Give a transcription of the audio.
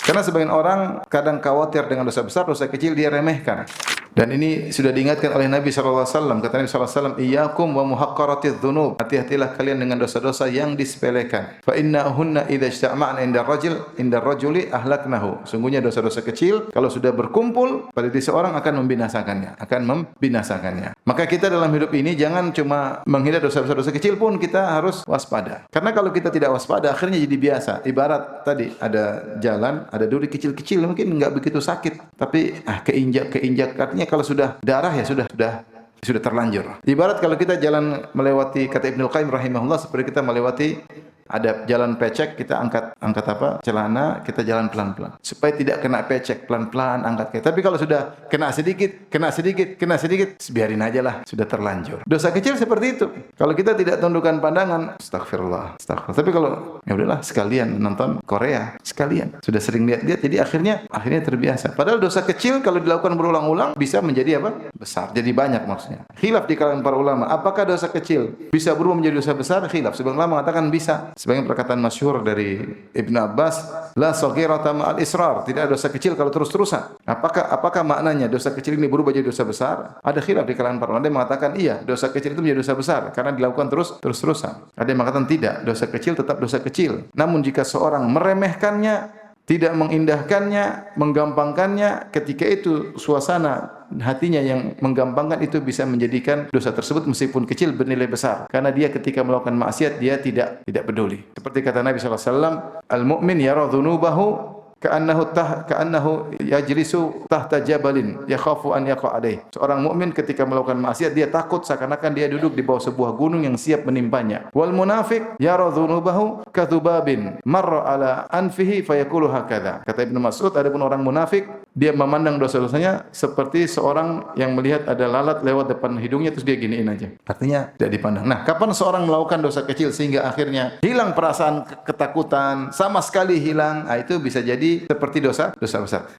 Karena sebagian orang kadang khawatir dengan dosa besar, dosa kecil dia remehkan. Dan ini sudah diingatkan oleh Nabi sallallahu alaihi wasallam. Kata Nabi sallallahu alaihi wasallam, "Iyyakum wa muhaqqaratidz dzunub." Hati-hatilah kalian dengan dosa-dosa yang disepelekan. Fa innahunna idza ijtama'na inda rajuli ahlaknahu. Sungguhnya dosa-dosa kecil kalau sudah berkumpul pada diri seorang akan membinasakannya. Maka kita dalam hidup ini jangan cuma menghindar dosa-dosa kecil pun kita harus waspada. Karena kalau kita tidak waspada akhirnya jadi biasa. Ibarat tadi ada jalan, ada duri kecil-kecil mungkin enggak begitu sakit, tapi keinjak artinya kalau sudah darah ya sudah terlanjur. Ibarat kalau kita jalan melewati, kata Ibnu Qayyim rahimahullah, seperti kita melewati ada jalan pecek, kita angkat apa? Celana, kita jalan pelan-pelan. Supaya tidak kena pecek, pelan-pelan angkat kaki. Tapi kalau sudah kena sedikit, biarin aja lah, sudah terlanjur. Dosa kecil seperti itu. Kalau kita tidak tundukkan pandangan, astagfirullah. Tapi kalau ya udahlah sekalian nonton Korea, sekalian. Sudah sering lihat-lihat jadi akhirnya terbiasa. Padahal dosa kecil kalau dilakukan berulang-ulang bisa menjadi apa? Besar. Jadi banyak maksudnya. Khilaf di kalangan para ulama, apakah dosa kecil bisa berubah menjadi dosa besar? Khilaf. Sebagian ulama mengatakan bisa. Sebagian perkataan masyhur dari Ibnu Abbas, la saghirata ma'al israr, tidak ada dosa kecil kalau terus-terusan. Apakah maknanya dosa kecil ini berubah jadi dosa besar? Ada khilaf di kalangan para ulama yang mengatakan iya, dosa kecil itu menjadi dosa besar karena dilakukan terus-terusan. Ada yang mengatakan tidak, dosa kecil tetap dosa kecil. Namun jika seorang meremehkannya, tidak mengindahkannya, menggampangkannya, ketika itu suasana hatinya yang menggampangkan itu bisa menjadikan dosa tersebut meskipun kecil bernilai besar. Karena dia ketika melakukan maksiat dia tidak peduli. Seperti kata Nabi sallallahu alaihi wasallam, al-mu'min yara dhunubahu ka'annahu yajlisu tahta jabalin yakhafu an yaqa alaih. Seorang mukmin ketika melakukan maksiat dia takut seakan-akan dia duduk di bawah sebuah gunung yang siap menimpanya. Wal munafiq yara dhunubahu kadhubabin marra ala anfihi fayaqulu hakadha. Kata Ibnu Mas'ud, adapun orang munafik dia memandang dosa-dosanya seperti seorang yang melihat ada lalat lewat depan hidungnya terus dia giniin aja. Artinya tidak dipandang. Nah, kapan seorang melakukan dosa kecil sehingga akhirnya hilang perasaan ketakutan, sama sekali hilang, itu bisa jadi seperti dosa besar.